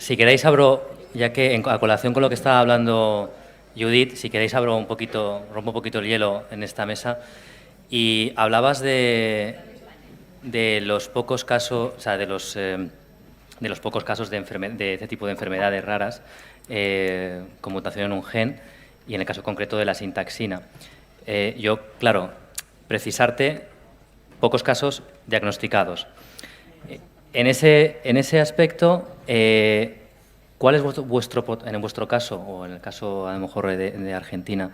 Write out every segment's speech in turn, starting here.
Si queréis abro, ya que a colación con lo que estaba hablando Judith, si queréis abro un poquito, rompo un poquito el hielo en esta mesa. Y hablabas de los pocos casos, o sea, de los pocos casos de este tipo de enfermedades raras con mutación en un gen y en el caso concreto de la sintaxina. Yo, claro, precisarte pocos casos diagnosticados. En ese aspecto, ¿cuál es en vuestro caso, o en el caso a lo mejor de Argentina,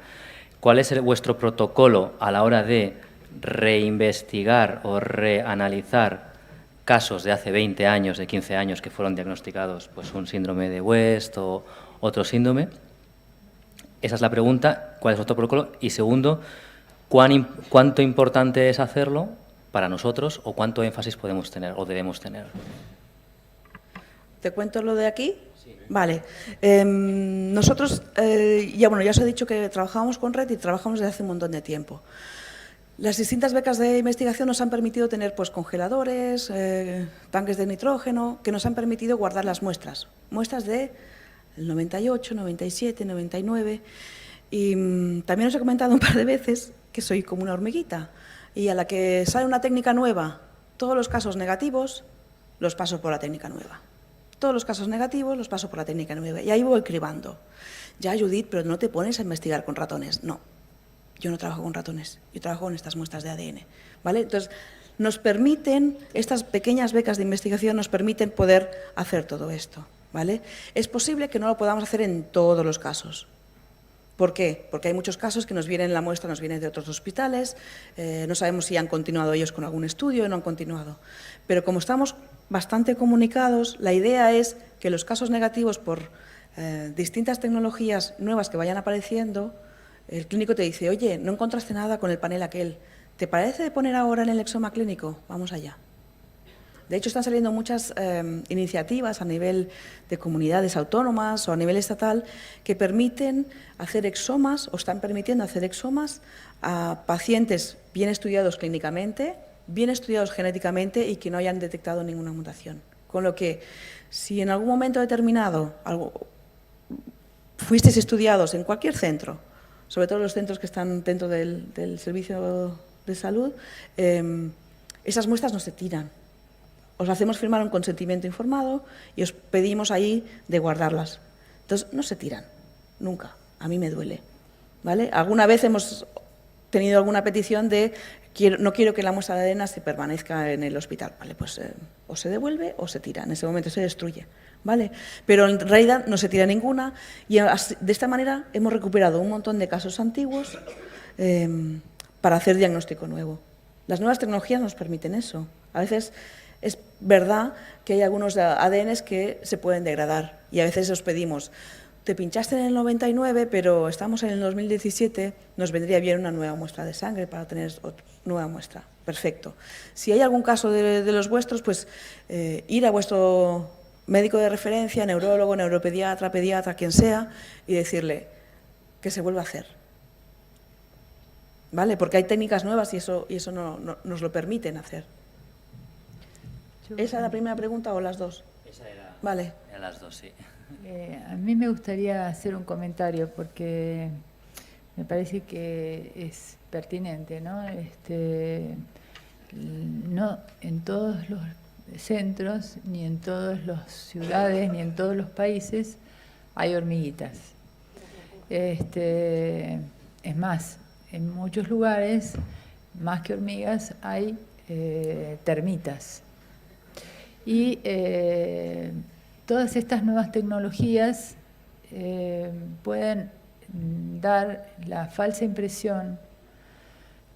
cuál es vuestro protocolo a la hora de reinvestigar o reanalizar casos de hace 20 años, de 15 años que fueron diagnosticados, pues un síndrome de West o otro síndrome? Esa es la pregunta, ¿cuál es vuestro protocolo? Y segundo, ¿cuánto importante es hacerlo para nosotros o cuánto énfasis podemos tener o debemos tener? ¿Te cuento lo de aquí? Sí. Vale. Nosotros, ya os he dicho que trabajamos con Red y trabajamos desde hace un montón de tiempo. Las distintas becas de investigación nos han permitido tener pues, congeladores, tanques de nitrógeno, que nos han permitido guardar las muestras. Muestras de el 98, 97, 99. Y también os he comentado un par de veces que soy como una hormiguita. Y a la que sale una técnica nueva, todos los casos negativos los paso por la técnica nueva. Todos los casos negativos los paso por la técnica nueva. Y ahí voy cribando. Ya, Judith, pero no te pones a investigar con ratones. No, yo no trabajo con ratones. Yo trabajo con estas muestras de ADN. ¿Vale? Entonces, nos permiten, estas pequeñas becas de investigación nos permiten poder hacer todo esto. ¿Vale? Es posible que no lo podamos hacer en todos los casos. ¿Por qué? Porque hay muchos casos que nos vienen, la muestra nos viene de otros hospitales, no sabemos si han continuado ellos con algún estudio o no han continuado. Pero como estamos bastante comunicados, la idea es que los casos negativos por distintas tecnologías nuevas que vayan apareciendo, el clínico te dice, oye, no encontraste nada con el panel aquel, ¿te parece poner ahora en el exoma clínico? Vamos allá. De hecho, están saliendo muchas iniciativas a nivel de comunidades autónomas o a nivel estatal que permiten hacer exomas o están permitiendo hacer exomas a pacientes bien estudiados clínicamente, bien estudiados genéticamente y que no hayan detectado ninguna mutación. Con lo que, si en algún momento determinado fuisteis estudiados en cualquier centro, sobre todo los centros que están dentro del servicio de salud, esas muestras no se tiran. Os hacemos firmar un consentimiento informado y os pedimos ahí de guardarlas. Entonces, no se tiran, nunca. A mí me duele, ¿vale? Alguna vez hemos tenido alguna petición de no quiero que la muestra de ADN se permanezca en el hospital. Vale, pues o se devuelve o se tira, en ese momento se destruye, ¿vale? Pero en realidad no se tira ninguna y de esta manera hemos recuperado un montón de casos antiguos para hacer diagnóstico nuevo. Las nuevas tecnologías nos permiten eso. A veces es verdad que hay algunos ADNs que se pueden degradar y a veces os pedimos, te pinchaste en el 99, pero estamos en el 2017, nos vendría bien una nueva muestra de sangre para tener otra nueva muestra. Perfecto. Si hay algún caso de los vuestros, pues ir a vuestro médico de referencia, neurólogo, neuropediatra, pediatra, quien sea, y decirle que se vuelva a hacer. ¿Vale? Porque hay técnicas nuevas y eso nos lo permiten hacer. ¿Esa es la primera pregunta o las dos? Esa era, vale. Eran las dos, sí. A mí me gustaría hacer un comentario porque me parece que es pertinente, ¿no? No en todos los centros, ni en todas las ciudades, ni en todos los países hay hormiguitas. Es más, en muchos lugares, más que hormigas, hay termitas. Y todas estas nuevas tecnologías pueden dar la falsa impresión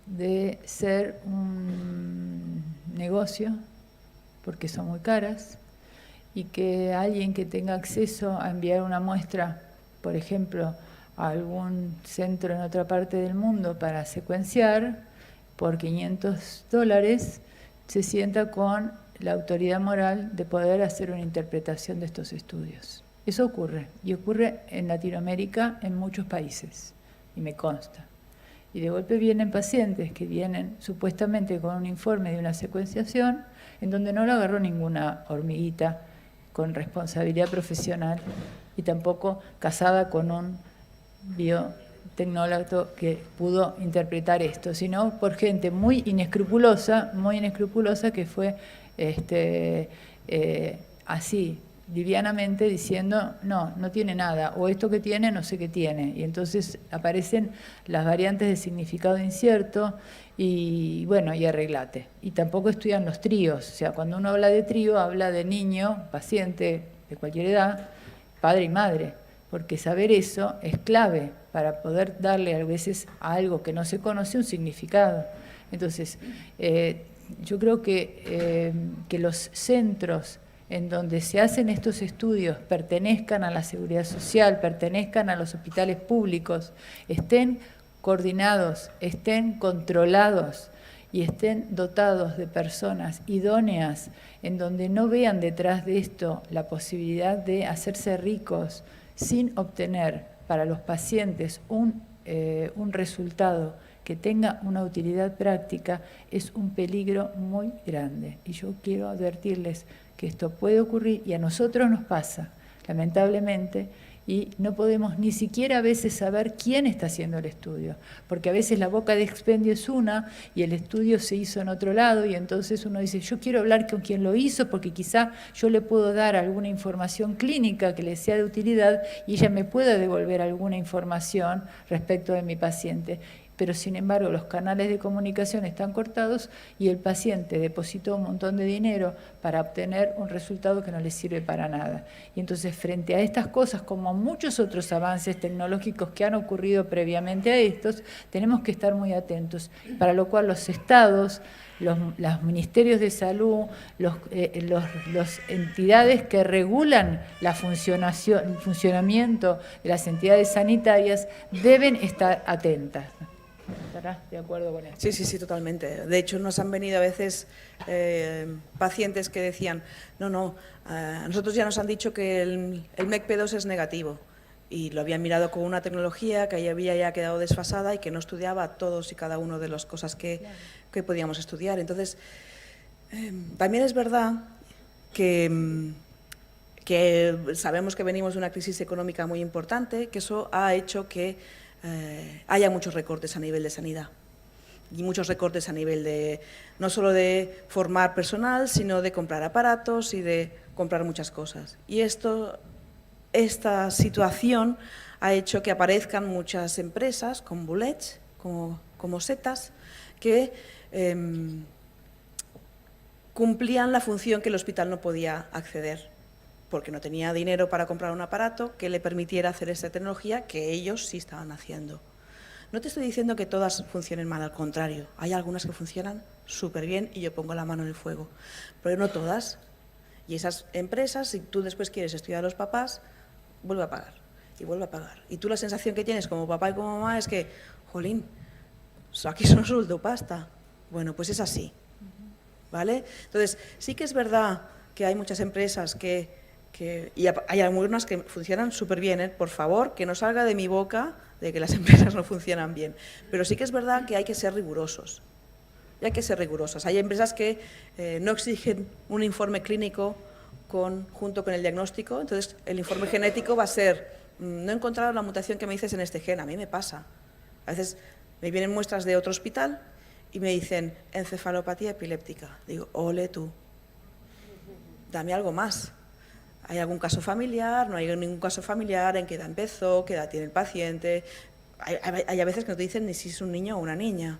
de ser un negocio, porque son muy caras, y que alguien que tenga acceso a enviar una muestra, por ejemplo, a algún centro en otra parte del mundo para secuenciar, por $500, se sienta con la autoridad moral de poder hacer una interpretación de estos estudios. Eso ocurre, y ocurre en Latinoamérica en muchos países, y me consta. Y de golpe vienen pacientes que vienen supuestamente con un informe de una secuenciación en donde no lo agarró ninguna hormiguita con responsabilidad profesional y tampoco casada con un biotecnólogo que pudo interpretar esto, sino por gente muy inescrupulosa que fue así, livianamente diciendo, no, no tiene nada, o esto que tiene, no sé qué tiene. Y entonces aparecen las variantes de significado incierto y bueno, y arreglate. Y tampoco estudian los tríos, o sea, cuando uno habla de trío, habla de niño, paciente de cualquier edad, padre y madre, porque saber eso es clave para poder darle a veces a algo que no se conoce un significado. Entonces, yo creo que los centros en donde se hacen estos estudios pertenezcan a la seguridad social, pertenezcan a los hospitales públicos, estén coordinados, estén controlados y estén dotados de personas idóneas, en donde no vean detrás de esto la posibilidad de hacerse ricos sin obtener para los pacientes un resultado que tenga una utilidad práctica, es un peligro muy grande. Y yo quiero advertirles que esto puede ocurrir y a nosotros nos pasa, lamentablemente, y no podemos ni siquiera a veces saber quién está haciendo el estudio, porque a veces la boca de expendio es una y el estudio se hizo en otro lado y entonces uno dice, yo quiero hablar con quien lo hizo porque quizá yo le puedo dar alguna información clínica que le sea de utilidad y ella me pueda devolver alguna información respecto de mi paciente. Pero sin embargo los canales de comunicación están cortados y el paciente depositó un montón de dinero para obtener un resultado que no le sirve para nada. Y entonces frente a estas cosas, como muchos otros avances tecnológicos que han ocurrido previamente a estos, tenemos que estar muy atentos, para lo cual los estados, los ministerios de salud, las entidades que regulan el funcionamiento de las entidades sanitarias deben estar atentas. ¿Estarás de acuerdo con esto? Sí, sí, sí, totalmente. De hecho, nos han venido a veces pacientes que decían, no, a nosotros ya nos han dicho que el MECP2 es negativo y lo habían mirado con una tecnología que había ya quedado desfasada y que no estudiaba todos y cada uno de las cosas que podíamos estudiar. Entonces, también es verdad que sabemos que venimos de una crisis económica muy importante, que eso ha hecho que haya muchos recortes a nivel de sanidad y muchos recortes a nivel de no solo de formar personal, sino de comprar aparatos y de comprar muchas cosas. Y esta situación ha hecho que aparezcan muchas empresas con bullets, como setas, que cumplían la función que el hospital no podía acceder, porque no tenía dinero para comprar un aparato que le permitiera hacer esta tecnología que ellos sí estaban haciendo. No te estoy diciendo que todas funcionen mal, al contrario, hay algunas que funcionan súper bien y yo pongo la mano en el fuego, pero no todas. Y esas empresas, si tú después quieres estudiar a los papás, vuelve a pagar y vuelve a pagar. Y tú la sensación que tienes como papá y como mamá es que, jolín, aquí solo sueldo pasta. Bueno, pues es así, ¿vale? Entonces, sí que es verdad que hay muchas empresas y hay algunas que funcionan súper bien, por favor, que no salga de mi boca de que las empresas no funcionan bien. Pero sí que es verdad que hay que ser rigurosos. Y hay que ser rigurosos. Hay empresas que no exigen un informe clínico junto con el diagnóstico, entonces el informe genético va a ser, no he encontrado la mutación que me dices en este gen, a mí me pasa. A veces me vienen muestras de otro hospital y me dicen encefalopatía epiléptica. Digo, ole tú, dame algo más. ¿Hay algún caso familiar? ¿No hay ningún caso familiar? ¿En qué edad empezó? ¿Qué edad tiene el paciente? Hay a veces que no te dicen ni si es un niño o una niña,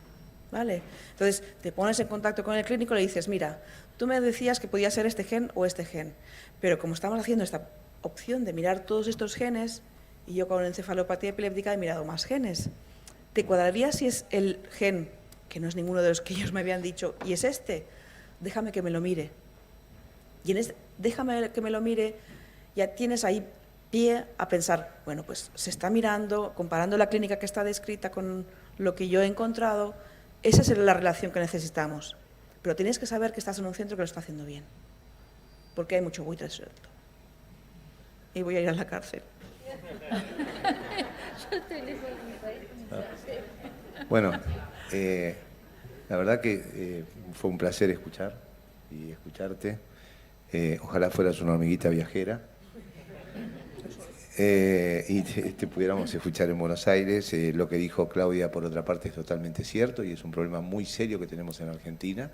¿vale? Entonces, te pones en contacto con el clínico y le dices, mira, tú me decías que podía ser este gen o este gen, pero como estamos haciendo esta opción de mirar todos estos genes, y yo con encefalopatía epiléptica he mirado más genes, ¿te cuadraría si es el gen, que no es ninguno de los que ellos me habían dicho, y es este? Déjame que me lo mire. Y déjame que me lo mire, ya tienes ahí pie a pensar, bueno, pues se está mirando, comparando la clínica que está descrita con lo que yo he encontrado, esa es la relación que necesitamos. Pero tienes que saber que estás en un centro que lo está haciendo bien, porque hay mucho buitre suelto. Y voy a ir a la cárcel. Bueno, la verdad que fue un placer escucharte. Ojalá fueras una hormiguita viajera. Y te pudiéramos escuchar en Buenos Aires. Lo que dijo Claudia, por otra parte, es totalmente cierto y es un problema muy serio que tenemos en Argentina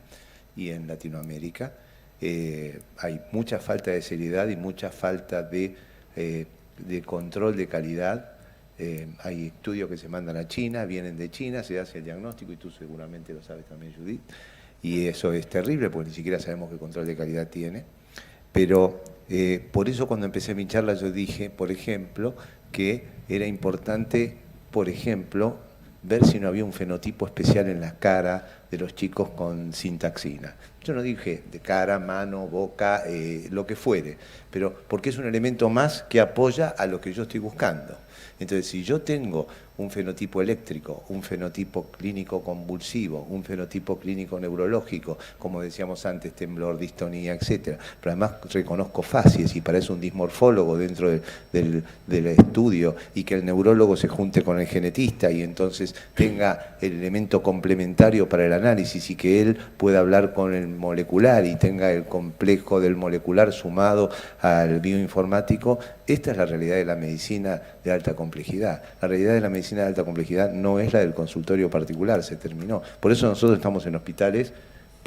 y en Latinoamérica. Hay mucha falta de seriedad y mucha falta de control de calidad. Hay estudios que se mandan a China, vienen de China, se hace el diagnóstico, y tú seguramente lo sabes también, Judith, y eso es terrible porque ni siquiera sabemos qué control de calidad tiene. Pero por eso cuando empecé mi charla yo dije, por ejemplo, que era importante, por ejemplo, ver si no había un fenotipo especial en la cara de los chicos con sintaxina. Yo no dije de cara, mano, boca, lo que fuere, pero porque es un elemento más que apoya a lo que yo estoy buscando. Entonces, si yo tengo un fenotipo eléctrico, un fenotipo clínico convulsivo, un fenotipo clínico neurológico, como decíamos antes, temblor, distonía, etcétera, pero además reconozco facies y para eso un dismorfólogo dentro del estudio, y que el neurólogo se junte con el genetista y entonces tenga el elemento complementario para el análisis y que él pueda hablar con el molecular y tenga el complejo del molecular sumado al bioinformático. Esta es la realidad de la medicina de alta complejidad. La realidad de la medicina de alta complejidad no es la del consultorio particular, se terminó. Por eso nosotros estamos en hospitales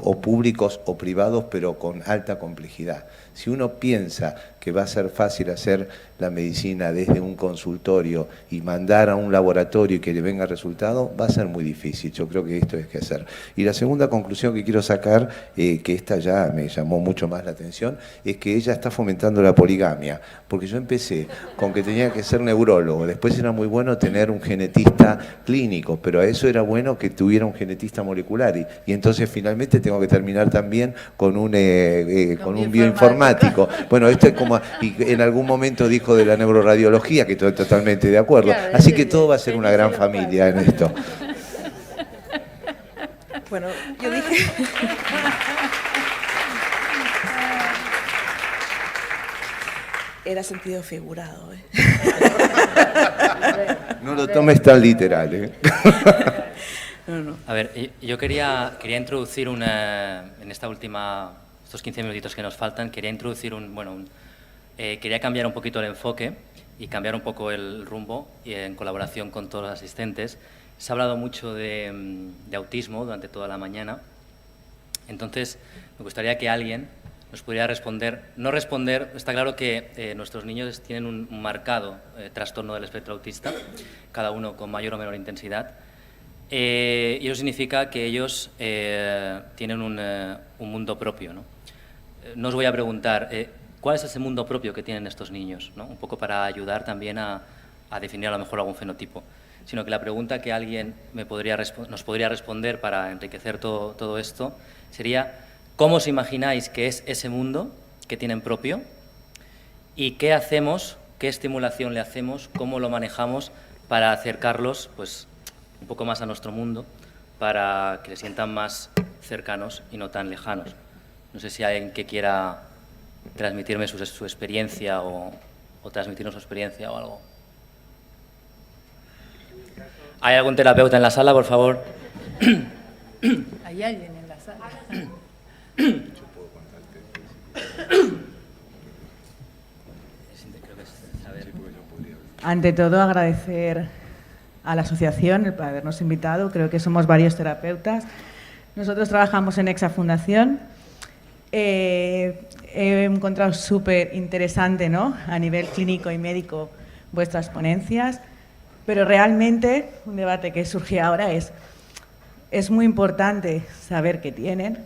o públicos o privados, pero con alta complejidad. Si uno piensa que va a ser fácil hacer la medicina desde un consultorio y mandar a un laboratorio y que le venga resultado, va a ser muy difícil. Yo creo que esto es que hacer. Y la segunda conclusión que quiero sacar, que esta ya me llamó mucho más la atención, es que ella está fomentando la poligamia. Porque yo empecé con que tenía que ser neurólogo, después era muy bueno tener un genetista clínico, pero a eso era bueno que tuviera un genetista molecular. Y entonces finalmente tengo que terminar también con un bioinformático. Bueno, esto es como, y en algún momento dijo de la neuroradiología, que estoy totalmente de acuerdo. Claro, así que todo va a ser una gran familia en esto. Bueno, yo dije... Era sentido figurado, ¿eh? No lo tomes tan literal, ¿eh? No. A ver, yo quería introducir en estos 15 minutitos que nos faltan, quería introducir quería cambiar un poquito el enfoque y cambiar un poco el rumbo, y en colaboración con todos los asistentes. Se ha hablado mucho de autismo durante toda la mañana, entonces me gustaría que alguien nos pudiera responder. No responder, está claro que nuestros niños tienen un marcado trastorno del espectro autista, cada uno con mayor o menor intensidad, y eso significa que ellos tienen un mundo propio, ¿no? No os voy a preguntar cuál es ese mundo propio que tienen estos niños, ¿no? Un poco para ayudar también a definir a lo mejor algún fenotipo, sino que la pregunta que alguien nos podría responder para enriquecer todo esto sería: ¿cómo os imagináis que es ese mundo que tienen propio? ¿Y qué hacemos, qué estimulación le hacemos, cómo lo manejamos para acercarlos pues, un poco más a nuestro mundo, para que se sientan más cercanos y no tan lejanos? No sé si hay alguien que quiera transmitirme su experiencia o transmitirnos su experiencia o algo. ¿Hay algún terapeuta en la sala, por favor? ¿Hay alguien en la sala? Ante todo, agradecer a la asociación el habernos invitado. Creo que somos varios terapeutas. Nosotros trabajamos en Exa Fundación. He encontrado súper interesante, ¿no?, a nivel clínico y médico vuestras ponencias, pero realmente un debate que surge ahora es muy importante saber qué tienen,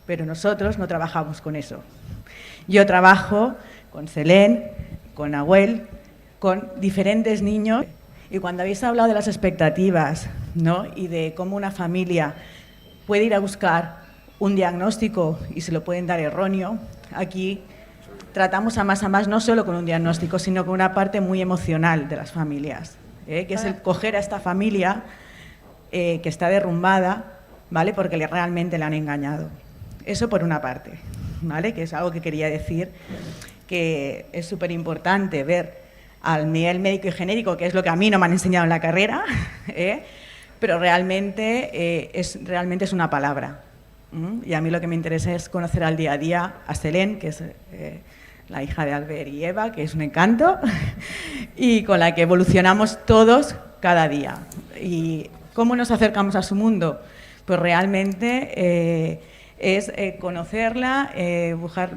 pero nosotros no trabajamos con eso. Yo trabajo con Selén, con Nahuel, con diferentes niños, y cuando habéis hablado de las expectativas, ¿no?, y de cómo una familia puede ir a buscar un diagnóstico y se lo pueden dar erróneo, aquí tratamos a más no solo con un diagnóstico, sino con una parte muy emocional de las familias, que es el coger a esta familia que está derrumbada, ¿vale?, porque realmente le han engañado. Eso por una parte, ¿vale?, que es algo que quería decir, que es súper importante ver al nivel médico y genérico, que es lo que a mí no me han enseñado en la carrera, pero realmente es una palabra, Y a mí lo que me interesa es conocer al día a día a Selene, que es la hija de Albert y Eva, que es un encanto, y con la que evolucionamos todos cada día. ¿Y cómo nos acercamos a su mundo? Pues realmente es conocerla,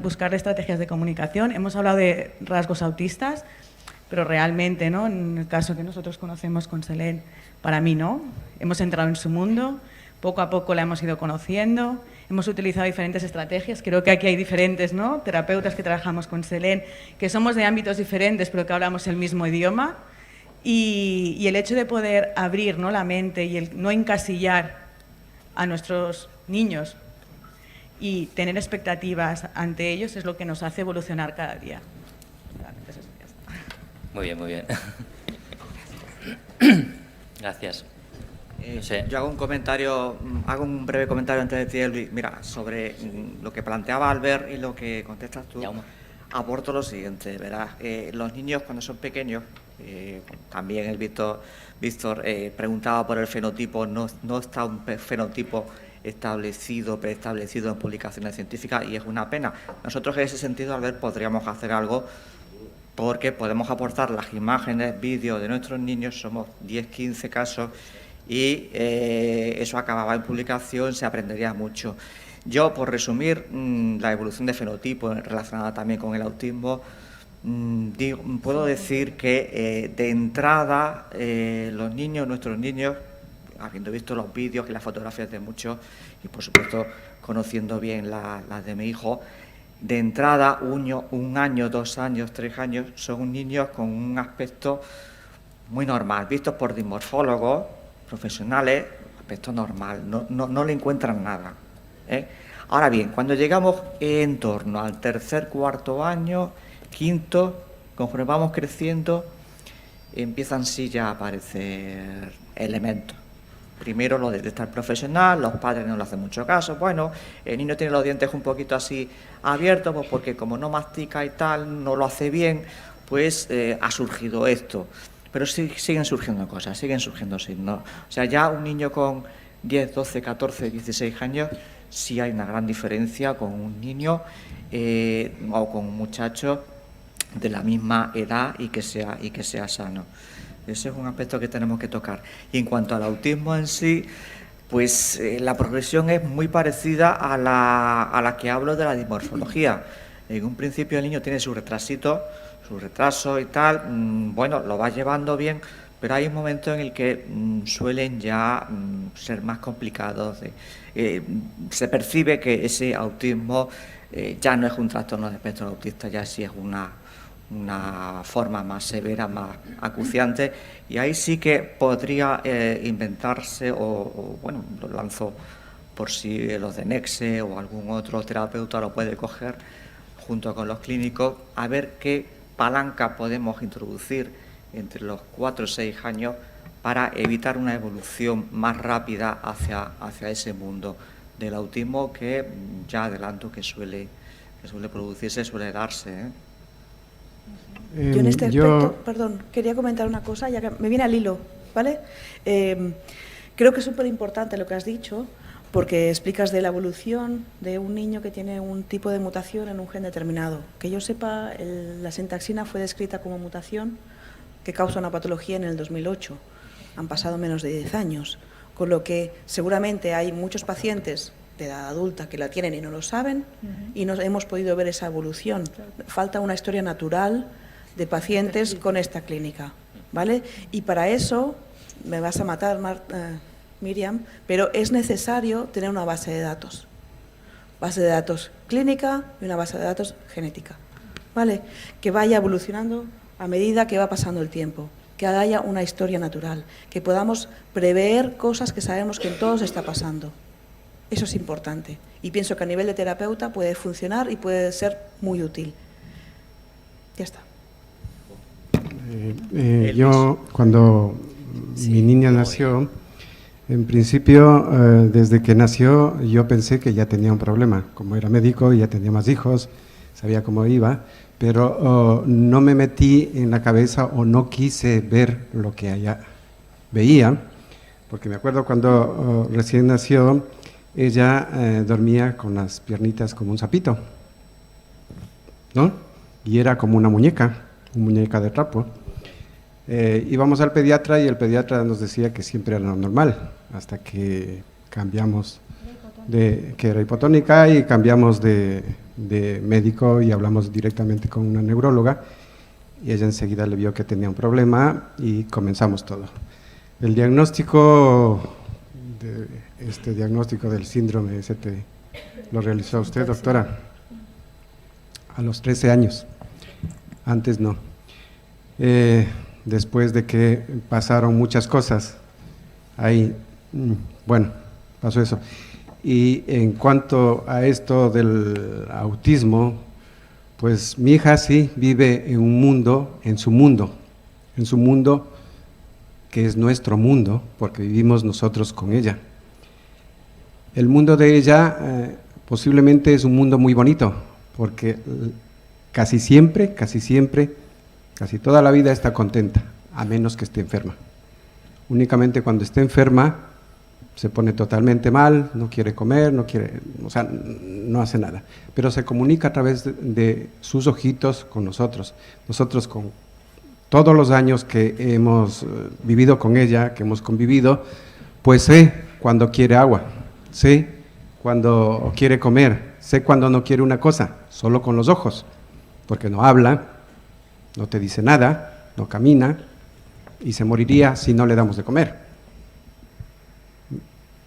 buscar estrategias de comunicación. Hemos hablado de rasgos autistas, pero realmente, ¿no? En el caso que nosotros conocemos con Selene, para mí no. Hemos entrado en su mundo, poco a poco la hemos ido conociendo, hemos utilizado diferentes estrategias. Creo que aquí hay diferentes, ¿no?, terapeutas que trabajamos con Selene, que somos de ámbitos diferentes, pero que hablamos el mismo idioma. Y el hecho de poder abrir, ¿no?, la mente y el no encasillar a nuestros niños y tener expectativas ante ellos es lo que nos hace evolucionar cada día. Eso ya está. Muy bien, muy bien. Gracias. No sé. Yo hago un breve comentario antes de ti, Luis. Mira, sobre lo que planteaba Albert y lo que contestas tú, aporto lo siguiente, verás. Los niños cuando son pequeños, también el Víctor preguntaba por el fenotipo, no está un fenotipo preestablecido en publicaciones científicas, y es una pena. Nosotros en ese sentido, Albert, podríamos hacer algo, porque podemos aportar las imágenes, vídeos de nuestros niños, somos 10, 15 casos, y eso acababa en publicación, se aprendería mucho. Yo, por resumir, la evolución de fenotipo relacionada también con el autismo, puedo decir que de entrada nuestros niños, habiendo visto los vídeos y las fotografías de muchos, y por supuesto conociendo bien las de mi hijo, de entrada, 1 año, 2 años, 3 años, son niños con un aspecto muy normal, vistos por dimorfólogos profesionales, aspecto normal, no le encuentran nada, ¿eh? Ahora bien, cuando llegamos en torno al 3er, 4 año, 5, conforme vamos creciendo, empiezan sí ya a aparecer elementos. Primero lo detecta el profesional, los padres no le hacen mucho caso. Bueno, el niño tiene los dientes un poquito así abiertos, pues porque como no mastica y tal, no lo hace bien, pues ha surgido esto. Pero sí, siguen surgiendo cosas, siguen surgiendo signos. O sea, ya un niño con 10, 12, 14, 16 años, sí hay una gran diferencia con un niño o con un muchacho de la misma edad y que sea sano. Ese es un aspecto que tenemos que tocar. Y en cuanto al autismo en sí, pues la progresión es muy parecida a la que hablo de la dimorfología. En un principio el niño tiene su retraso y tal, bueno, lo va llevando bien, pero hay un momento en el que suelen ya ser más complicados. Se percibe que ese autismo ya no es un trastorno de espectro autista, ya sí es una forma más severa, más acuciante, y ahí sí que podría inventarse, o bueno, lo lanzo por si los de Nexe o algún otro terapeuta lo puede coger junto con los clínicos, a ver qué palanca podemos introducir entre los 4 o 6 años para evitar una evolución más rápida hacia ese mundo del autismo que ya adelanto que suele producirse, suele darse, ¿eh? Yo en este aspecto, perdón, quería comentar una cosa, ya que me viene al hilo, ¿vale? Creo que es súper importante lo que has dicho, porque explicas de la evolución de un niño que tiene un tipo de mutación en un gen determinado. Que yo sepa, la sintaxina fue descrita como mutación que causa una patología en el 2008. Han pasado menos de 10 años, con lo que seguramente hay muchos pacientes de edad adulta que la tienen y no lo saben, y no hemos podido ver esa evolución. Falta una historia natural de pacientes con esta clínica, ¿vale? Y para eso, me vas a matar, Miriam, pero es necesario tener una base de datos clínica y una base de datos genética, ¿vale? Que vaya evolucionando a medida que va pasando el tiempo, que haya una historia natural, que podamos prever cosas que sabemos que en todos está pasando. Eso es importante, y pienso que a nivel de terapeuta puede funcionar y puede ser muy útil. Ya está. Yo, cuando mi niña nació, en principio, desde que nació, yo pensé que ya tenía un problema. Como era médico, ya tenía más hijos, sabía cómo iba, pero no me metí en la cabeza o no quise ver lo que ella veía, porque me acuerdo cuando recién nació, ella dormía con las piernitas como un sapito, ¿no? Y era como una muñeca de trapo. Íbamos al pediatra y el pediatra nos decía que siempre era normal, hasta que cambiamos que era hipotónica, y cambiamos de médico y hablamos directamente con una neuróloga, y ella enseguida le vio que tenía un problema y comenzamos todo. El diagnóstico, este diagnóstico del síndrome ST, ¿lo realizó usted, doctora? A los 13 años, antes no. Después de que pasaron muchas cosas, ahí, bueno, pasó eso. Y en cuanto a esto del autismo, pues mi hija sí vive en un mundo, en su mundo que es nuestro mundo, porque vivimos nosotros con ella. El mundo de ella posiblemente es un mundo muy bonito, porque casi siempre, casi toda la vida está contenta, a menos que esté enferma. Únicamente cuando esté enferma se pone totalmente mal, no quiere comer, o sea, no hace nada. Pero se comunica a través de sus ojitos con nosotros. Nosotros, con todos los años que hemos vivido con ella, que hemos convivido, pues sé cuando quiere agua, sé cuando quiere comer, sé cuando no quiere una cosa, solo con los ojos, porque no habla, no te dice nada, no camina, y se moriría si no le damos de comer.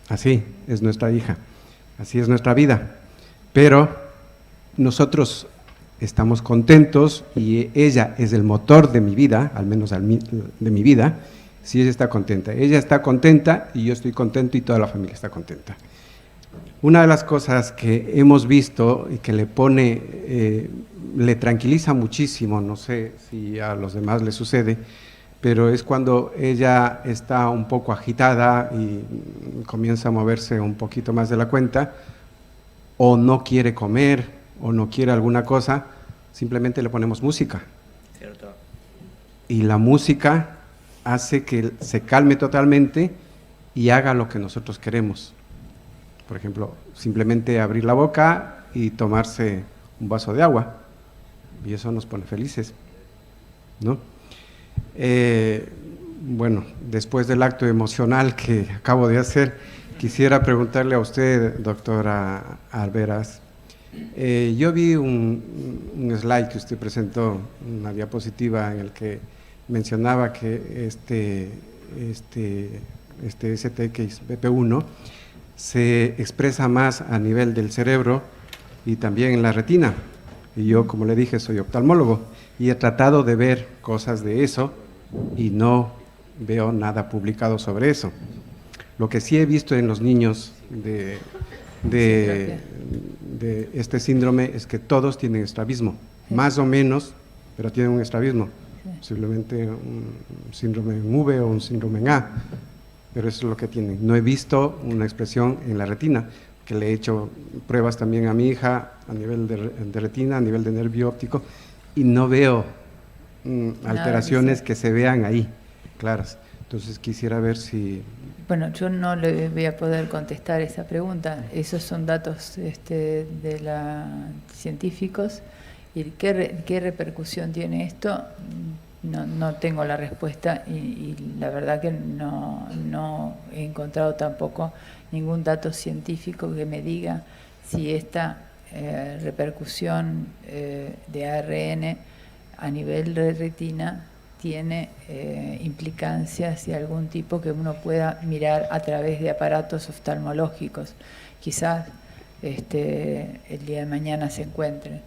Así es nuestra hija, así es nuestra vida, pero nosotros estamos contentos y ella es el motor de mi vida, al menos de mi vida, si ella está contenta y yo estoy contento y toda la familia está contenta. Una de las cosas que hemos visto y que le tranquiliza muchísimo, no sé si a los demás les sucede, pero es cuando ella está un poco agitada y comienza a moverse un poquito más de la cuenta, o no quiere comer, o no quiere alguna cosa, simplemente le ponemos música. Cierto. Y la música hace que se calme totalmente y haga lo que nosotros queremos. Por ejemplo, simplemente abrir la boca y tomarse un vaso de agua, y eso nos pone felices, ¿no? Bueno, después del acto emocional que acabo de hacer, quisiera preguntarle a usted, doctora Alberas. Yo vi un slide que usted presentó, una diapositiva en el que mencionaba que este ST, que es BP1, se expresa más a nivel del cerebro y también en la retina. Y yo, como le dije, soy oftalmólogo y he tratado de ver cosas de eso y no veo nada publicado sobre eso. Lo que sí he visto en los niños de este síndrome es que todos tienen estrabismo, más o menos, pero tienen un estrabismo, posiblemente un síndrome en V o un síndrome en A, pero eso es lo que tienen. No he visto una expresión en la retina, que le he hecho pruebas también a mi hija a nivel de retina, a nivel de nervio óptico, y no veo alteraciones que se vean ahí, claras. Entonces quisiera ver si... Bueno, yo no le voy a poder contestar esa pregunta. Esos son datos científicos. ¿Y qué repercusión tiene esto? No tengo la respuesta y la verdad que no he encontrado tampoco ningún dato científico que me diga si esta repercusión de ARN a nivel de retina tiene implicancias de algún tipo que uno pueda mirar a través de aparatos oftalmológicos. Quizás el día de mañana se encuentren.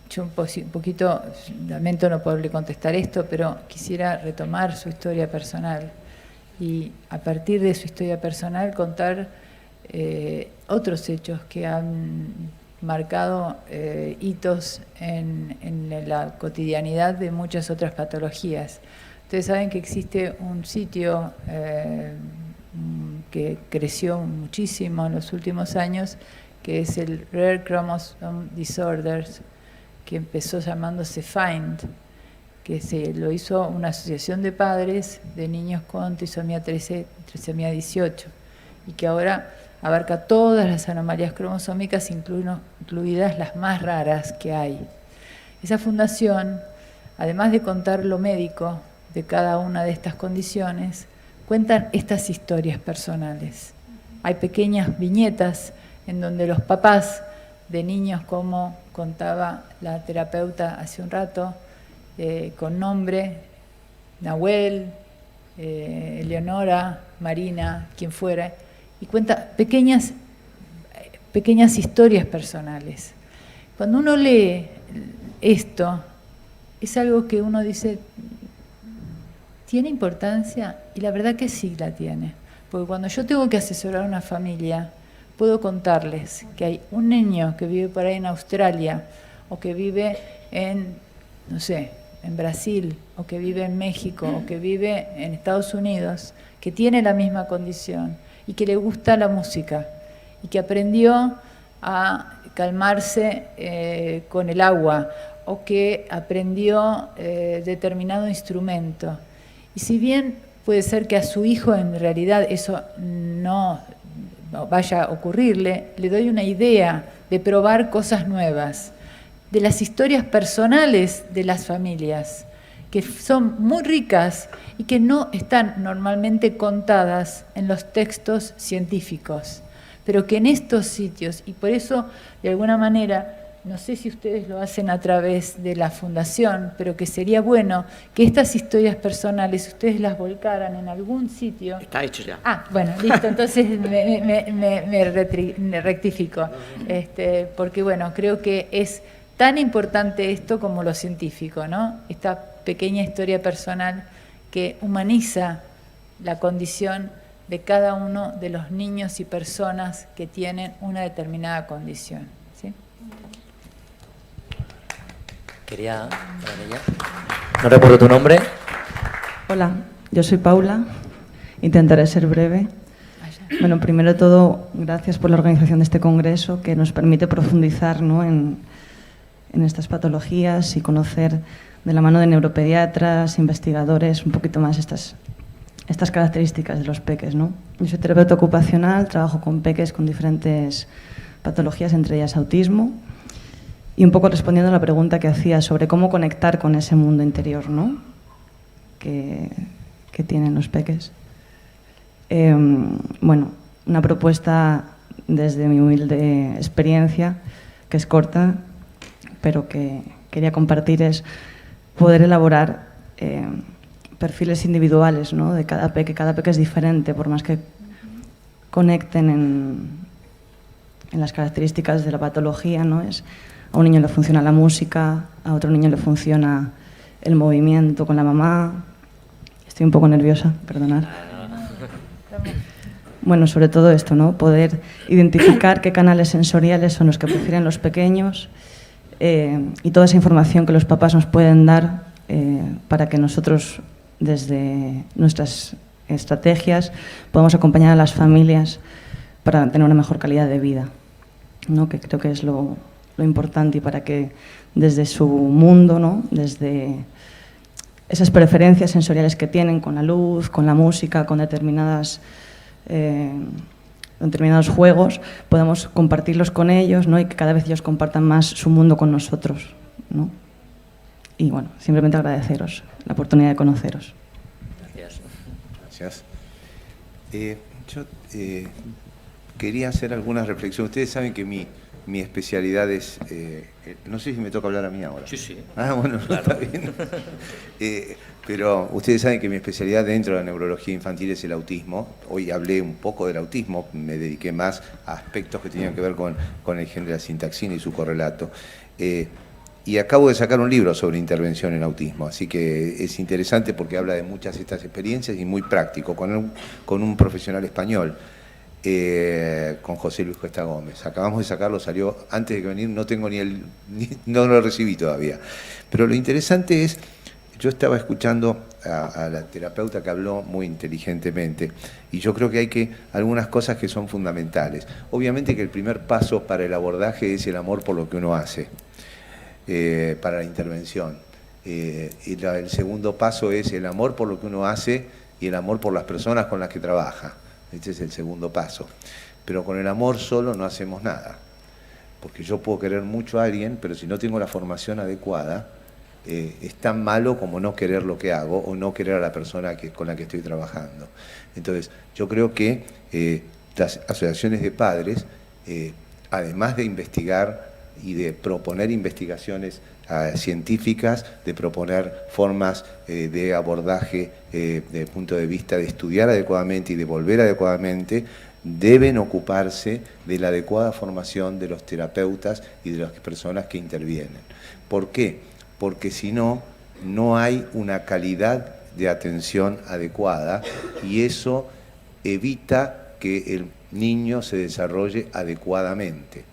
Yo un poquito, lamento no poderle contestar esto, pero quisiera retomar su historia personal y a partir de su historia personal contar otros hechos que han marcado hitos en la cotidianidad de muchas otras patologías. Ustedes saben que existe un sitio que creció muchísimo en los últimos años, que es el Rare Chromosome Disorders, que empezó llamándose FIND, que se lo hizo una asociación de padres de niños con trisomía 13, trisomía 18. y que ahora abarca todas las anomalías cromosómicas, incluidas las más raras que hay. Esa fundación, además de contar lo médico de cada una de estas condiciones, cuentan estas historias personales. Hay pequeñas viñetas en donde los papás de niños, como contaba la terapeuta hace un rato, con nombre, Nahuel, Eleonora, Marina, quien fuera, y cuenta pequeñas historias personales. Cuando uno lee esto, es algo que uno dice, ¿tiene importancia? Y la verdad que sí la tiene. Porque cuando yo tengo que asesorar a una familia, puedo contarles que hay un niño que vive por ahí en Australia, o que vive en, no sé, en Brasil, o que vive en México, o que vive en Estados Unidos, que tiene la misma condición y que le gusta la música y que aprendió a calmarse con el agua, o que aprendió determinado instrumento. Y si bien puede ser que a su hijo en realidad eso no vaya a ocurrirle, le doy una idea de probar cosas nuevas, de las historias personales de las familias, que son muy ricas y que no están normalmente contadas en los textos científicos, pero que en estos sitios, y por eso de alguna manera, no sé si ustedes lo hacen a través de la fundación, pero que sería bueno que estas historias personales ustedes las volcaran en algún sitio. Está hecho ya. Ah, bueno, listo, entonces me rectifico, porque bueno, creo que es tan importante esto como lo científico, ¿no? Esta pequeña historia personal que humaniza la condición de cada uno de los niños y personas que tienen una determinada condición, ¿sí? Quería... No recuerdo tu nombre. Hola, yo soy Paula, intentaré ser breve. Bueno, primero de todo, gracias por la organización de este congreso que nos permite profundizar, ¿no?, en estas patologías y conocer de la mano de neuropediatras, investigadores, un poquito más estas características de los peques, ¿no? Yo soy terapeuta ocupacional, trabajo con peques con diferentes patologías, entre ellas autismo, y un poco respondiendo a la pregunta que hacía sobre cómo conectar con ese mundo interior, ¿no?, que tienen los peques. Bueno, una propuesta desde mi humilde experiencia, que es corta, pero que quería compartir, es poder elaborar perfiles individuales, ¿no?, de cada peque. Cada peque es diferente, por más que conecten en las características de la patología, ¿no? A un niño le funciona la música, a otro niño le funciona el movimiento con la mamá. Estoy un poco nerviosa, perdonad. Bueno, sobre todo esto, ¿no?, poder identificar qué canales sensoriales son los que prefieren los pequeños, y toda esa información que los papás nos pueden dar para que nosotros, desde nuestras estrategias, podamos acompañar a las familias para tener una mejor calidad de vida, ¿no?, que creo que es lo importante, y para que desde su mundo, ¿no?, desde esas preferencias sensoriales que tienen con la luz, con la música, con determinados juegos, podamos compartirlos con ellos, ¿no?, y que cada vez ellos compartan más su mundo con nosotros, ¿no? Y bueno, simplemente agradeceros la oportunidad de conoceros. Gracias. Gracias. Yo quería hacer algunas reflexiones. Ustedes saben que mi especialidad es... no sé si me toca hablar a mí ahora. Sí, sí. Ah, bueno, claro. Está bien. Pero ustedes saben que mi especialidad dentro de la neurología infantil es el autismo. Hoy hablé un poco del autismo, me dediqué más a aspectos que tenían que ver con el gen de la sintaxina y su correlato. Y acabo de sacar un libro sobre intervención en autismo, así que es interesante porque habla de muchas de estas experiencias y muy práctico, con un profesional español, con José Luis Cuesta Gómez. Acabamos de sacarlo, salió antes de que venir, no lo recibí todavía. Pero lo interesante es, yo estaba escuchando a la terapeuta que habló muy inteligentemente, y yo creo que hay algunas cosas que son fundamentales. Obviamente que el primer paso para el abordaje es el amor por lo que uno hace. Para la intervención. Y el segundo paso es el amor por lo que uno hace y el amor por las personas con las que trabaja. Este es el segundo paso. Pero con el amor solo no hacemos nada. Porque yo puedo querer mucho a alguien, pero si no tengo la formación adecuada, es tan malo como no querer lo que hago o no querer a la persona con la que estoy trabajando. Entonces, yo creo que las asociaciones de padres, además de investigar y de proponer investigaciones científicas, de proponer formas de abordaje desde el punto de vista de estudiar adecuadamente y de volver adecuadamente, deben ocuparse de la adecuada formación de los terapeutas y de las personas que intervienen. ¿Por qué? Porque si no, no hay una calidad de atención adecuada y eso evita que el niño se desarrolle adecuadamente.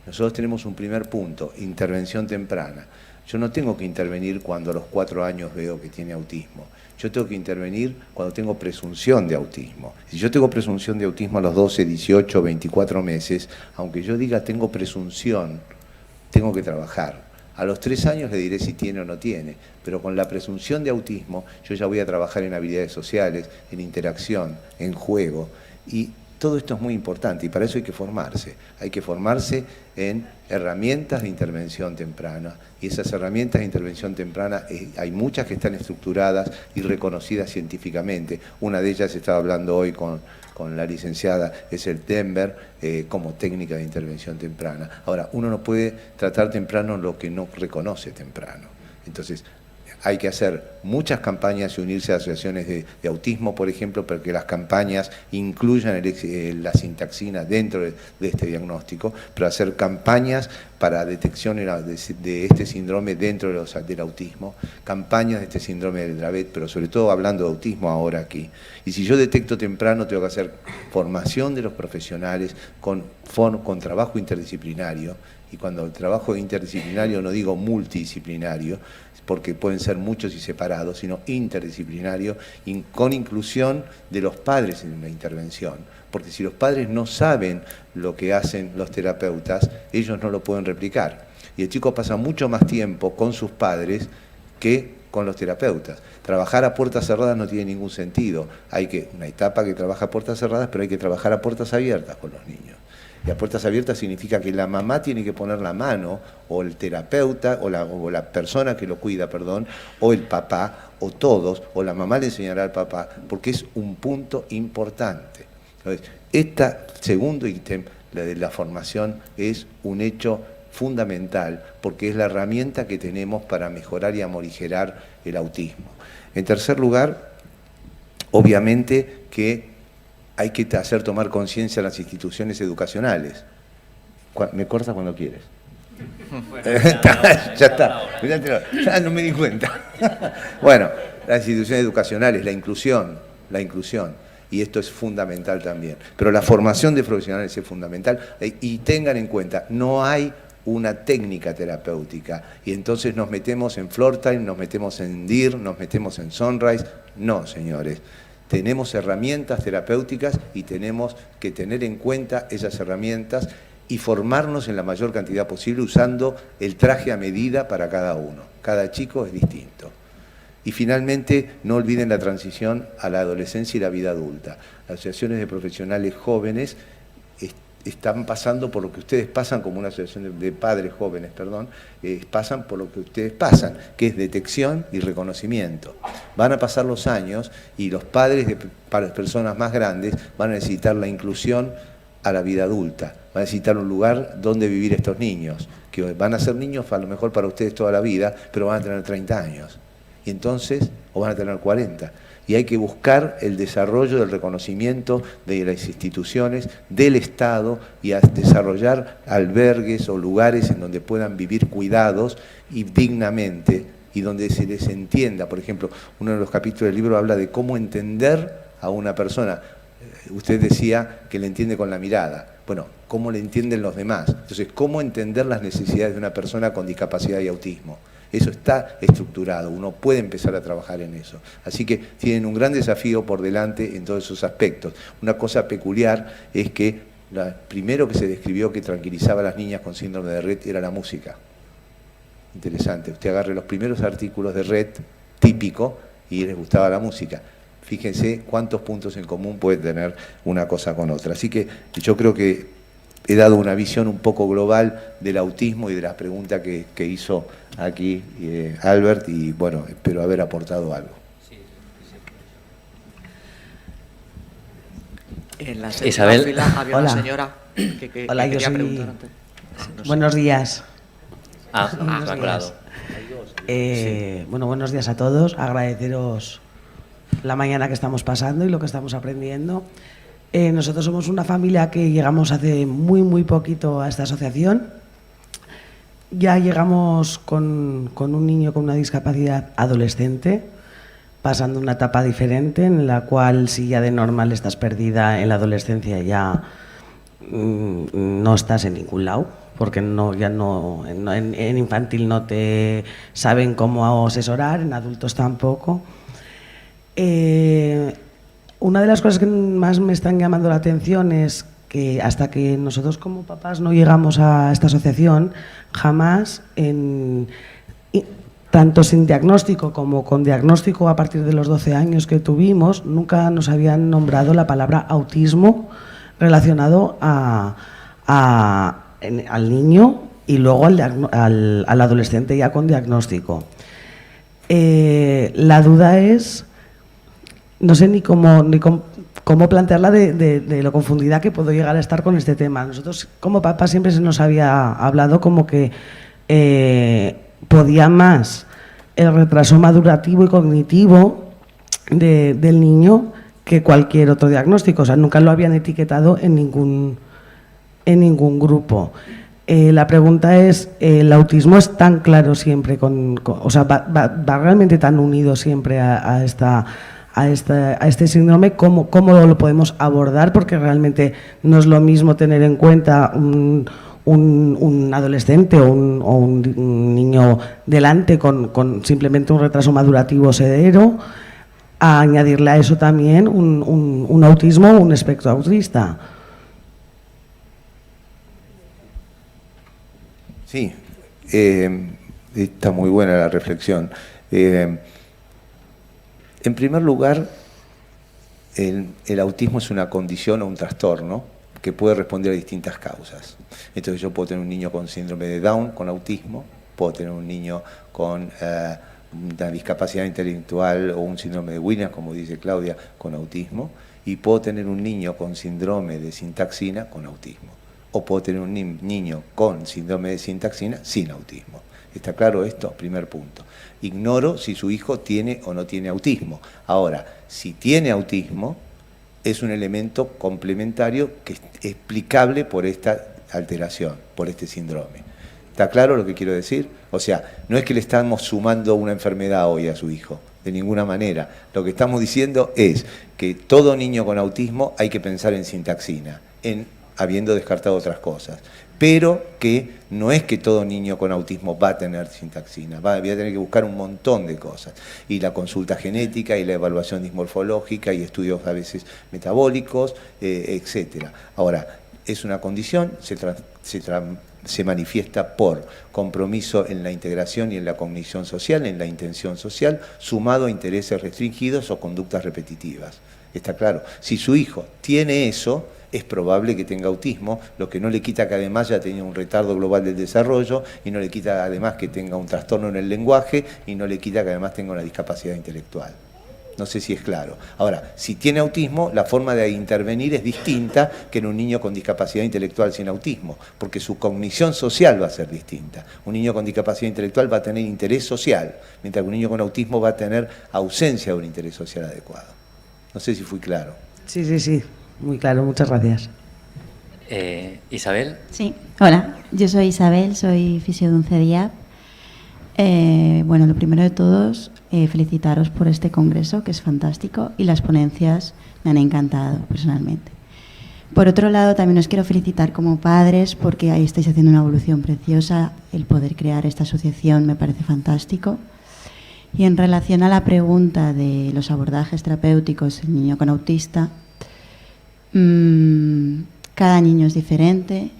Nosotros tenemos un primer punto, intervención temprana. Yo no tengo que intervenir cuando a los 4 años veo que tiene autismo. Yo tengo que intervenir cuando tengo presunción de autismo. Si yo tengo presunción de autismo a los 12, 18, 24 meses, aunque yo diga tengo presunción, tengo que trabajar. A los 3 años le diré si tiene o no tiene, pero con la presunción de autismo yo ya voy a trabajar en habilidades sociales, en interacción, en juego, y todo esto es muy importante y para eso hay que formarse. Hay que formarse en herramientas de intervención temprana y esas herramientas de intervención temprana hay muchas que están estructuradas y reconocidas científicamente. Una de ellas estaba hablando hoy con la licenciada, es el Denver como técnica de intervención temprana. Ahora, uno no puede tratar temprano lo que no reconoce temprano. Entonces, hay que hacer muchas campañas y unirse a asociaciones de autismo, por ejemplo, para que las campañas incluyan la sintaxina dentro de este diagnóstico, pero hacer campañas para detección de este síndrome dentro del autismo, campañas de este síndrome de Dravet, pero sobre todo hablando de autismo ahora aquí. Y si yo detecto temprano, tengo que hacer formación de los profesionales con trabajo interdisciplinario, y cuando el trabajo interdisciplinario no digo multidisciplinario, porque pueden ser muchos y separados, sino interdisciplinario, con inclusión de los padres en la intervención. Porque si los padres no saben lo que hacen los terapeutas, ellos no lo pueden replicar. Y el chico pasa mucho más tiempo con sus padres que con los terapeutas. Trabajar a puertas cerradas no tiene ningún sentido. Hay una etapa que trabaja a puertas cerradas, pero hay que trabajar a puertas abiertas con los niños. Y a puertas abiertas significa que la mamá tiene que poner la mano, o el terapeuta, o la persona que lo cuida, perdón, o el papá, o todos, o la mamá le enseñará al papá, porque es un punto importante. Entonces, este segundo ítem, la de la formación, es un hecho fundamental, porque es la herramienta que tenemos para mejorar y amorigerar el autismo. En tercer lugar, obviamente que hay que hacer tomar conciencia a las instituciones educacionales. Me cortas cuando quieres. Ya está. Ya no me di cuenta. Bueno, las instituciones educacionales, la inclusión. Y esto es fundamental también. Pero la formación de profesionales es fundamental. Y tengan en cuenta, no hay una técnica terapéutica. Y entonces nos metemos en Floortime, nos metemos en DIR, nos metemos en Sunrise. No, señores. Tenemos herramientas terapéuticas y tenemos que tener en cuenta esas herramientas y formarnos en la mayor cantidad posible usando el traje a medida para cada uno. Cada chico es distinto. Y finalmente, no olviden la transición a la adolescencia y la vida adulta. Las asociaciones de profesionales jóvenes están pasando por lo que ustedes pasan, como una asociación de padres jóvenes, pasan por lo que ustedes pasan, que es detección y reconocimiento. Van a pasar los años y los padres de personas más grandes van a necesitar la inclusión a la vida adulta, van a necesitar un lugar donde vivir estos niños, que van a ser niños a lo mejor para ustedes toda la vida, pero van a tener 30 años, y entonces, o van a tener 40. Y hay que buscar el desarrollo del reconocimiento de las instituciones, del Estado, y a desarrollar albergues o lugares en donde puedan vivir cuidados y dignamente, y donde se les entienda. Por ejemplo, uno de los capítulos del libro habla de cómo entender a una persona. Usted decía que le entiende con la mirada. Bueno, ¿cómo le entienden los demás? Entonces, ¿cómo entender las necesidades de una persona con discapacidad y autismo? Eso está estructurado, uno puede empezar a trabajar en eso. Así que tienen un gran desafío por delante en todos esos aspectos. Una cosa peculiar es que primero que se describió que tranquilizaba a las niñas con síndrome de Rett era la música. Interesante, usted agarre los primeros artículos de Rett, típico, y les gustaba la música. Fíjense cuántos puntos en común puede tener una cosa con otra. Así que yo creo que he dado una visión un poco global del autismo y de la pregunta que hizo aquí Albert, y bueno, espero haber aportado algo. En la segunda Isabel. fila había Hola. una señora que Hola, yo quería soy... preguntar antes. No sé. Buenos días. Se ha colado. Bueno, buenos días a todos. Agradeceros la mañana que estamos pasando y lo que estamos aprendiendo. Nosotros somos una familia que llegamos hace muy poquito a esta asociación. Ya llegamos con un niño con una discapacidad adolescente, pasando una etapa diferente en la cual si ya de normal estás perdida en la adolescencia, ya no estás en ningún lado, porque en infantil no te saben cómo asesorar, en adultos tampoco. Una de las cosas que más me están llamando la atención es que hasta que nosotros como papás no llegamos a esta asociación, jamás, tanto sin diagnóstico como con diagnóstico a partir de los 12 años que tuvimos, nunca nos habían nombrado la palabra autismo relacionado al niño y luego al adolescente ya con diagnóstico. La duda es, no sé ni cómo plantearla de lo confundida que puedo llegar a estar con este tema. Nosotros como papás siempre se nos había hablado como que podía más el retraso madurativo y cognitivo del niño que cualquier otro diagnóstico. O sea, nunca lo habían etiquetado en ningún grupo. La pregunta es, ¿el autismo es tan claro siempre? O sea, ¿va realmente tan unido siempre a este síndrome? ¿Cómo lo podemos abordar? Porque realmente no es lo mismo tener en cuenta un adolescente o un niño delante con simplemente un retraso madurativo severo, a añadirle a eso también un autismo o un espectro autista. Sí, está muy buena la reflexión. En primer lugar, el autismo es una condición o un trastorno que puede responder a distintas causas. Entonces yo puedo tener un niño con síndrome de Down, con autismo, puedo tener un niño con una discapacidad intelectual o un síndrome de Williams, como dice Claudia, con autismo, y puedo tener un niño con síndrome de sintaxina con autismo, o puedo tener un niño con síndrome de sintaxina sin autismo. ¿Está claro esto? Primer punto. Ignoro si su hijo tiene o no tiene autismo. Ahora, si tiene autismo, es un elemento complementario que es explicable por esta alteración, por este síndrome. ¿Está claro lo que quiero decir? O sea, no es que le estamos sumando una enfermedad hoy a su hijo, de ninguna manera. Lo que estamos diciendo es que todo niño con autismo hay que pensar en sintaxina, habiendo descartado otras cosas. Pero que no es que todo niño con autismo va a tener sintaxina, voy a tener que buscar un montón de cosas. Y la consulta genética y la evaluación dismorfológica y estudios a veces metabólicos, etcétera. Ahora, es una condición, se manifiesta por compromiso en la integración y en la cognición social, en la intención social, sumado a intereses restringidos o conductas repetitivas. ¿Está claro? Si su hijo tiene eso, es probable que tenga autismo, lo que no le quita que además ya tenga un retardo global del desarrollo, y no le quita además que tenga un trastorno en el lenguaje, y no le quita que además tenga una discapacidad intelectual. No sé si es claro. Ahora, si tiene autismo, la forma de intervenir es distinta que en un niño con discapacidad intelectual sin autismo, porque su cognición social va a ser distinta. Un niño con discapacidad intelectual va a tener interés social, mientras que un niño con autismo va a tener ausencia de un interés social adecuado. No sé si fui claro. Sí, muy claro, muchas gracias. Isabel. Sí, hola, yo soy Isabel, soy fisio de un CEDIAP. Bueno, lo primero de todos, felicitaros por este congreso, que es fantástico, y las ponencias me han encantado personalmente. Por otro lado, también os quiero felicitar como padres, porque ahí estáis haciendo una evolución preciosa. El poder crear esta asociación me parece fantástico. Y en relación a la pregunta de los abordajes terapéuticos en niño con autista, cada niño es diferente.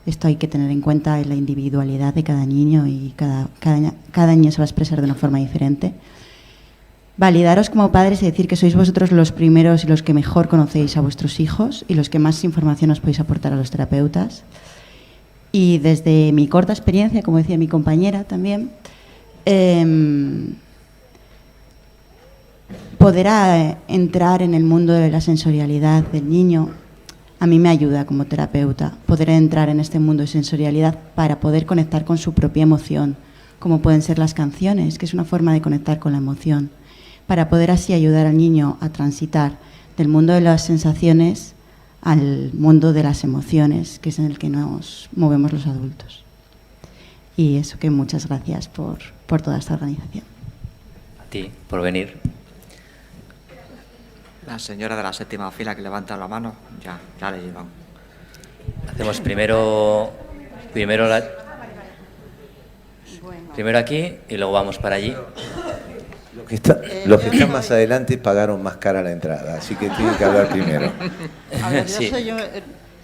Esto hay que tener en cuenta la individualidad de cada niño, y cada niño se va a expresar de una forma diferente. validaros como padres y decir que sois vosotros los primeros y los que mejor conocéis a vuestros hijos y los que más información os podéis aportar a los terapeutas. Y desde mi corta experiencia, como decía mi compañera también, poder entrar en el mundo de la sensorialidad del niño, a mí me ayuda como terapeuta, poder entrar en este mundo de sensorialidad para poder conectar con su propia emoción, como pueden ser las canciones, que es una forma de conectar con la emoción, para poder así ayudar al niño a transitar del mundo de las sensaciones al mundo de las emociones, que es en el que nos movemos los adultos. Y eso, que muchas gracias por toda esta organización. A ti, por venir. La señora de la 7ª fila que levanta la mano, ya le llevan. Hacemos primero aquí y luego vamos para allí. Los que están más adelante pagaron más cara la entrada, así que tienen que hablar primero. A ver, yo Sí. soy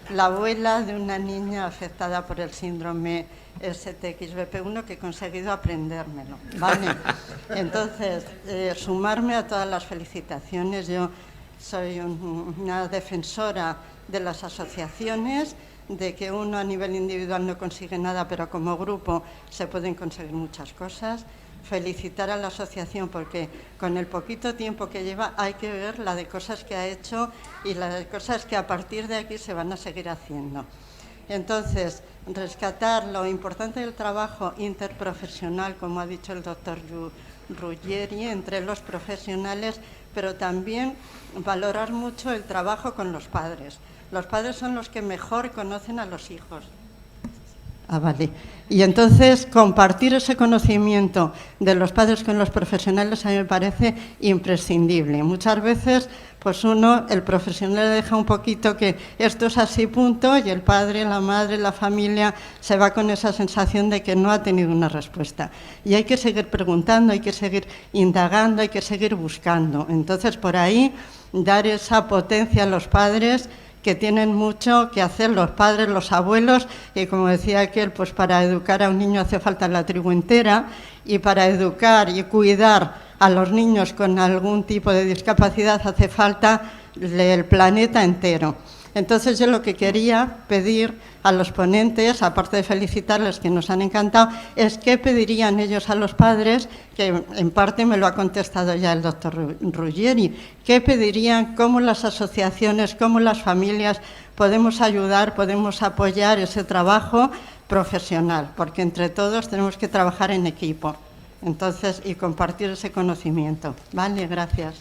la abuela de una niña afectada por el síndrome STXBP1 que he conseguido aprendérmelo, ¿vale? Entonces, sumarme a todas las felicitaciones. Yo soy una defensora de las asociaciones, de que uno a nivel individual no consigue nada, pero como grupo se pueden conseguir muchas cosas. Felicitar a la asociación porque con el poquito tiempo que lleva hay que ver la de cosas que ha hecho y la de cosas que a partir de aquí se van a seguir haciendo. Entonces, rescatar lo importante del trabajo interprofesional, como ha dicho el doctor Ruggieri, entre los profesionales, pero también valorar mucho el trabajo con los padres. Los padres son los que mejor conocen a los hijos. Vale. Y entonces compartir ese conocimiento de los padres con los profesionales a mí me parece imprescindible. Muchas veces pues el profesional le deja un poquito que esto es así, punto, y el padre, la madre, la familia se va con esa sensación de que no ha tenido una respuesta. Y hay que seguir preguntando, hay que seguir indagando, hay que seguir buscando. Entonces, por ahí, dar esa potencia a los padres, que tienen mucho que hacer los padres, los abuelos, y como decía aquel, pues para educar a un niño hace falta la tribu entera, y para educar y cuidar a los niños con algún tipo de discapacidad hace falta el planeta entero. Entonces yo lo que quería pedir a los ponentes, aparte de felicitarles que nos han encantado, es qué pedirían ellos a los padres, que en parte me lo ha contestado ya el doctor Ruggieri, qué pedirían, cómo las asociaciones, cómo las familias podemos ayudar, podemos apoyar ese trabajo profesional, porque entre todos tenemos que trabajar en equipo. Entonces, y compartir ese conocimiento. Vale, gracias.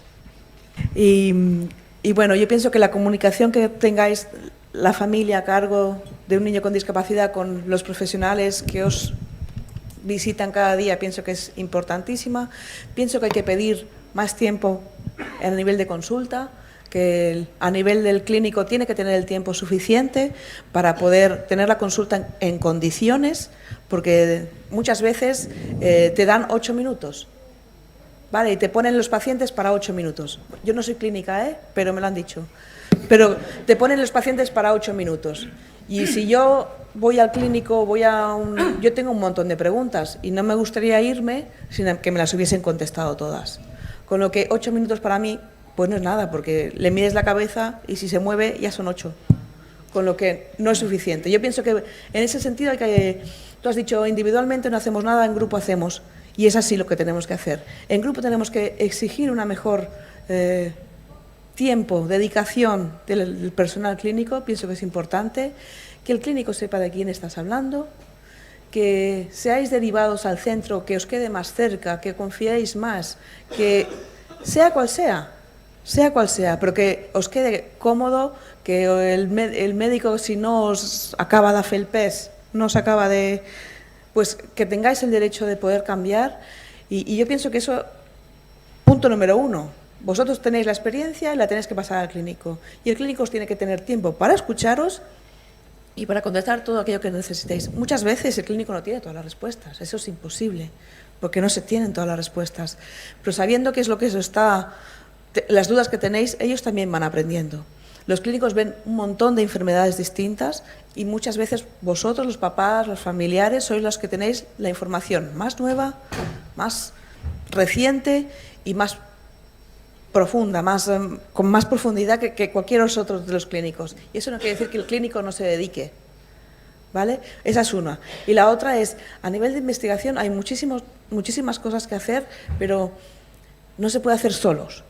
Y bueno, yo pienso que la comunicación que tengáis la familia a cargo de un niño con discapacidad con los profesionales que os visitan cada día, pienso que es importantísima. Pienso que hay que pedir más tiempo a nivel de consulta, que a nivel del clínico tiene que tener el tiempo suficiente para poder tener la consulta en condiciones, porque muchas veces te dan 8 minutos. Vale, y te ponen los pacientes para 8 minutos. Yo no soy clínica, pero me lo han dicho. Pero te ponen los pacientes para 8 minutos. Y si yo voy al clínico, yo tengo un montón de preguntas y no me gustaría irme sin que me las hubiesen contestado todas. Con lo que 8 minutos para mí, pues no es nada, porque le mides la cabeza y si se mueve ya son 8. Con lo que no es suficiente. Yo pienso que en ese sentido tú has dicho, individualmente no hacemos nada, en grupo hacemos. Y es así lo que tenemos que hacer. En grupo tenemos que exigir una mejor tiempo, dedicación del personal clínico. Pienso que es importante que el clínico sepa de quién estás hablando, que seáis derivados al centro, que os quede más cerca, que confiéis más, que sea cual sea, pero que os quede cómodo, que el médico, si no os acaba de hacer el pes, no os acaba de... pues que tengáis el derecho de poder cambiar y yo pienso que eso, punto número 1, vosotros tenéis la experiencia y la tenéis que pasar al clínico y el clínico os tiene que tener tiempo para escucharos y para contestar todo aquello que necesitéis. Muchas veces el clínico no tiene todas las respuestas, eso es imposible, porque no se tienen todas las respuestas, pero sabiendo qué es lo que eso está, las dudas que tenéis, ellos también van aprendiendo. Los clínicos ven un montón de enfermedades distintas y muchas veces vosotros, los papás, los familiares, sois los que tenéis la información más nueva, más reciente y más profunda, con más profundidad que cualquier otro de los clínicos. Y eso no quiere decir que el clínico no se dedique, ¿vale? Esa es una. Y la otra es, a nivel de investigación hay muchísimas cosas que hacer, pero no se puede hacer solos,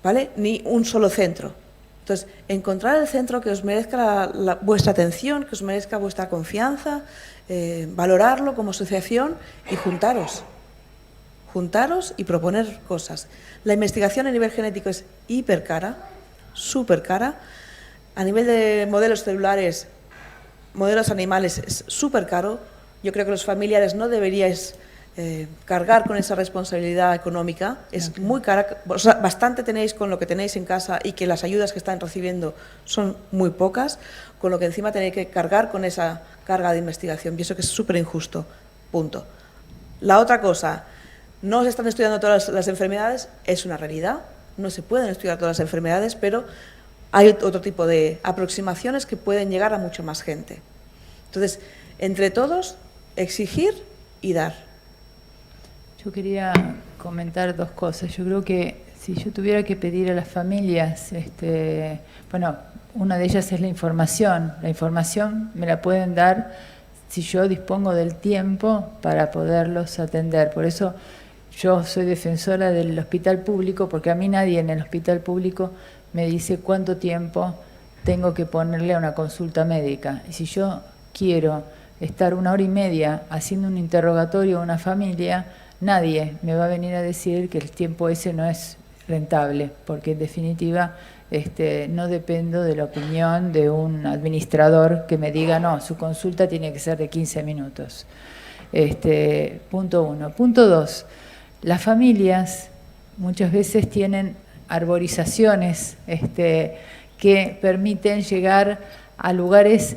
¿vale? Ni un solo centro. Entonces, encontrar el centro que os merezca vuestra atención, que os merezca vuestra confianza, valorarlo como asociación y juntaros y proponer cosas. La investigación a nivel genético es hiper cara, súper cara. A nivel de modelos celulares, modelos animales es súper caro. Yo creo que los familiares no deberíais cargar con esa responsabilidad económica. Es muy cara. O sea, bastante tenéis con lo que tenéis en casa y que las ayudas que están recibiendo son muy pocas, con lo que encima tenéis que cargar con esa carga de investigación. Pienso que es súper injusto. Punto. La otra cosa, no se están estudiando todas las enfermedades, es una realidad. No se pueden estudiar todas las enfermedades, pero hay otro tipo de aproximaciones que pueden llegar a mucho más gente. Entonces, entre todos, exigir y dar. Yo quería comentar dos cosas. Yo creo que si yo tuviera que pedir a las familias, bueno, una de ellas es la información. La información me la pueden dar si yo dispongo del tiempo para poderlos atender. Por eso yo soy defensora del hospital público, porque a mí nadie en el hospital público me dice cuánto tiempo tengo que ponerle a una consulta médica. Y si yo quiero estar 1 hora y media haciendo un interrogatorio a una familia, nadie me va a venir a decir que el tiempo ese no es rentable, porque en definitiva no dependo de la opinión de un administrador que me diga, no, su consulta tiene que ser de 15 minutos. Punto 1. Punto 2. Las familias muchas veces tienen arborizaciones que permiten llegar a lugares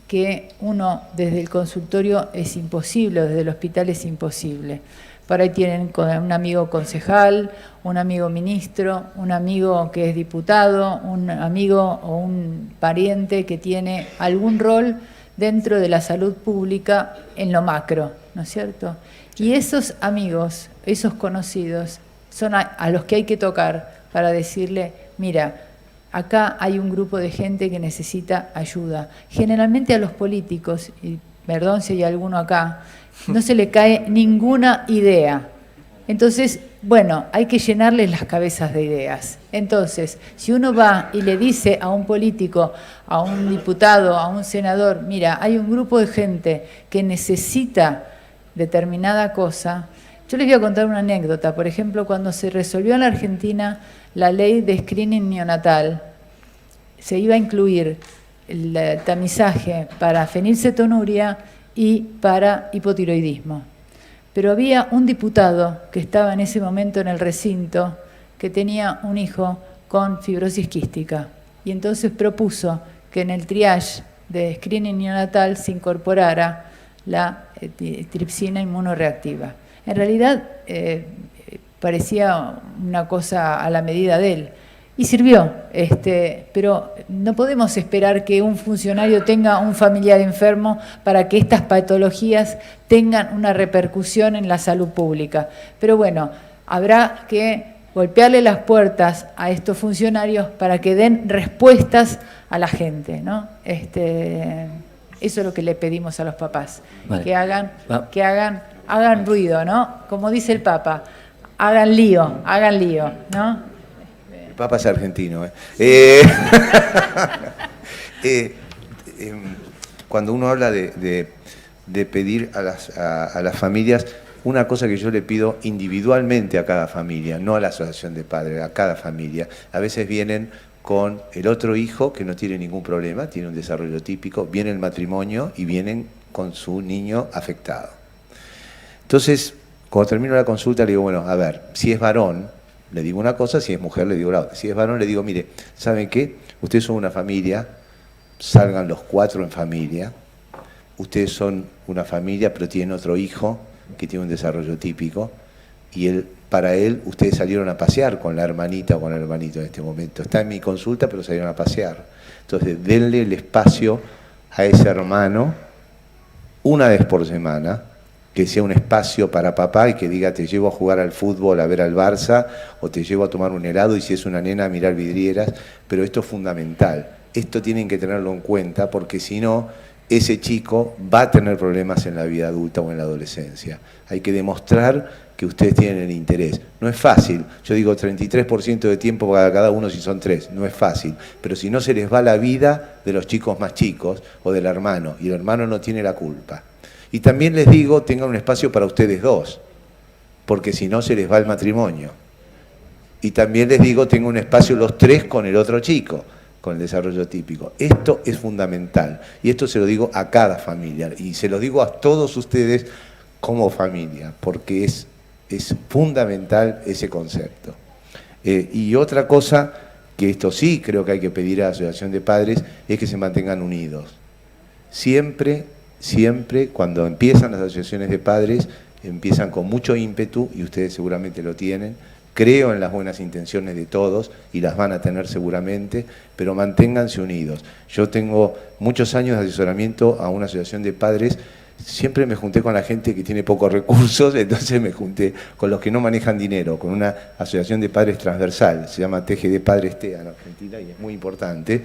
que uno desde el consultorio es imposible, o desde el hospital es imposible. Por ahí tienen un amigo concejal, un amigo ministro, un amigo que es diputado, un amigo o un pariente que tiene algún rol dentro de la salud pública en lo macro, ¿no es cierto? Y esos amigos, esos conocidos, son a los que hay que tocar para decirle, mira, acá hay un grupo de gente que necesita ayuda. Generalmente a los políticos, y perdón si hay alguno acá, no se le cae ninguna idea. Entonces, bueno, hay que llenarles las cabezas de ideas. Entonces, si uno va y le dice a un político, a un diputado, a un senador, mira, hay un grupo de gente que necesita determinada cosa. Yo les voy a contar una anécdota. Por ejemplo, cuando se resolvió en la Argentina la ley de screening neonatal, se iba a incluir el tamizaje para fenilcetonuria y para hipotiroidismo. Pero había un diputado que estaba en ese momento en el recinto que tenía un hijo con fibrosis quística y entonces propuso que en el triage de screening neonatal se incorporara la tripsina inmunoreactiva. En realidad parecía una cosa a la medida de él y sirvió, pero no podemos esperar que un funcionario tenga un familiar enfermo para que estas patologías tengan una repercusión en la salud pública. Pero bueno, habrá que golpearle las puertas a estos funcionarios para que den respuestas a la gente, ¿no? Eso es lo que le pedimos a los papás, vale. que hagan ruido, ¿no? Como dice el Papa, hagan lío, ¿no? El Papa es argentino, cuando uno habla de pedir a las familias, una cosa que yo le pido individualmente a cada familia, no a la asociación de padres, a cada familia. A veces vienen con el otro hijo que no tiene ningún problema, tiene un desarrollo típico, viene el matrimonio y vienen con su niño afectado. Entonces, cuando termino la consulta le digo, bueno, a ver, si es varón, le digo una cosa, si es mujer le digo la otra. Si es varón le digo, mire, ¿saben qué? Ustedes son una familia, salgan los 4 en familia, ustedes son una familia pero tienen otro hijo que tiene un desarrollo típico y para él ustedes salieron a pasear con la hermanita o con el hermanito en este momento. Está en mi consulta pero salieron a pasear. Entonces denle el espacio a ese hermano una vez por semana que sea un espacio para papá y que diga te llevo a jugar al fútbol, a ver al Barça, o te llevo a tomar un helado y si es una nena a mirar vidrieras, pero esto es fundamental. Esto tienen que tenerlo en cuenta porque si no, ese chico va a tener problemas en la vida adulta o en la adolescencia. Hay que demostrar que ustedes tienen el interés. No es fácil, yo digo 33% de tiempo para cada uno si son 3, no es fácil, pero si no se les va la vida de los chicos más chicos o del hermano, y el hermano no tiene la culpa. Y también les digo, tengan un espacio para ustedes dos, porque si no se les va el matrimonio. Y también les digo, tengan un espacio los 3 con el otro chico, con el desarrollo típico. Esto es fundamental, y esto se lo digo a cada familia, y se lo digo a todos ustedes como familia, porque es fundamental ese concepto. Y otra cosa, que esto sí creo que hay que pedir a la Asociación de Padres, es que se mantengan unidos. Siempre cuando empiezan las asociaciones de padres, empiezan con mucho ímpetu, y ustedes seguramente lo tienen. Creo en las buenas intenciones de todos, y las van a tener seguramente, pero manténganse unidos. Yo tengo muchos años de asesoramiento a una asociación de padres. Siempre me junté con la gente que tiene pocos recursos, entonces me junté con los que no manejan dinero, con una asociación de padres transversal, se llama TGD Padres TEA en Argentina, y es muy importante,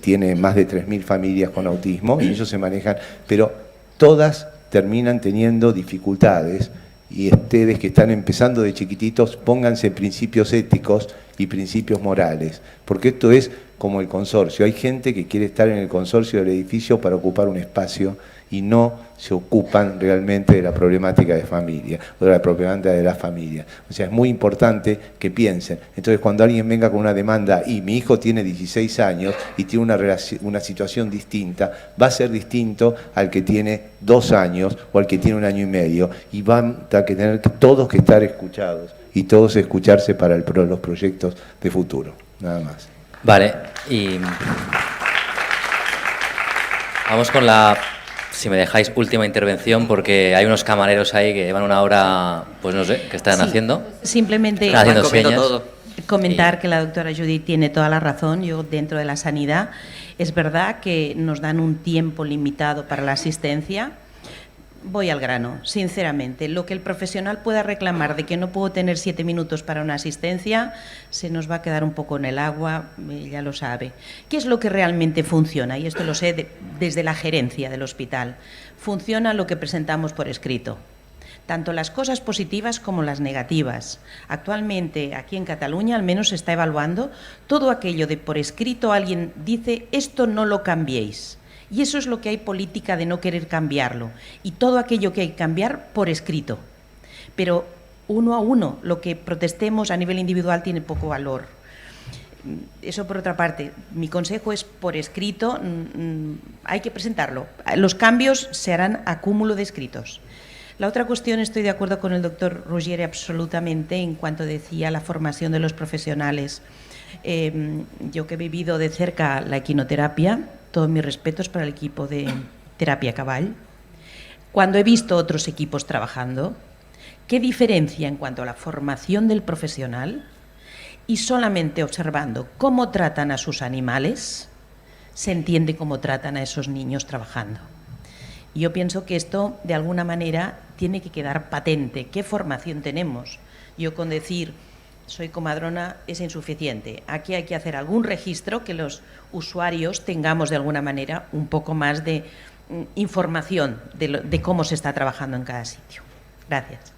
tiene más de 3.000 familias con autismo, y ellos se manejan, pero todas terminan teniendo dificultades, y ustedes que están empezando de chiquititos, pónganse principios éticos y principios morales, porque esto es como el consorcio. Hay gente que quiere estar en el consorcio del edificio para ocupar un espacio y no se ocupan realmente de la problemática de familia o de la problemática de la familia. O sea, es muy importante que piensen. Entonces, cuando alguien venga con una demanda y mi hijo tiene 16 años y tiene una situación distinta, va a ser distinto al que tiene 2 años o al que tiene 1 año y medio, y van a tener todos que estar escuchados y todos escucharse para los proyectos de futuro. Nada más. Vale, y vamos con la, si me dejáis, última intervención, porque hay unos camareros ahí que llevan una hora, pues no sé, ¿qué están haciendo? Simplemente están haciendo señas. Comentar que la doctora Judith tiene toda la razón. Yo, dentro de la sanidad, es verdad que nos dan un tiempo limitado para la asistencia. Voy al grano, sinceramente. Lo que el profesional pueda reclamar de que no puedo tener 7 minutos para una asistencia, se nos va a quedar un poco en el agua, ya lo sabe. ¿Qué es lo que realmente funciona? Y esto lo sé desde la gerencia del hospital. Funciona lo que presentamos por escrito, tanto las cosas positivas como las negativas. Actualmente, aquí en Cataluña, al menos se está evaluando todo aquello de por escrito alguien dice, esto no lo cambiéis. Y eso es lo que hay política de no querer cambiarlo. Y todo aquello que hay que cambiar por escrito. Pero uno a uno, lo que protestemos a nivel individual tiene poco valor. Eso por otra parte. Mi consejo es por escrito, hay que presentarlo. Los cambios se harán a cúmulo de escritos. La otra cuestión, estoy de acuerdo con el doctor Ruggieri absolutamente en cuanto decía la formación de los profesionales. Yo que he vivido de cerca la equinoterapia, todos mis respetos para el equipo de terapia cabal. Cuando he visto otros equipos trabajando, ¿qué diferencia en cuanto a la formación del profesional? Y solamente observando cómo tratan a sus animales, se entiende cómo tratan a esos niños trabajando. Y yo pienso que esto, de alguna manera, tiene que quedar patente. ¿Qué formación tenemos? Yo con decir soy comadrona es insuficiente. Aquí hay que hacer algún registro que los usuarios tengamos de alguna manera un poco más de información de cómo se está trabajando en cada sitio. Gracias.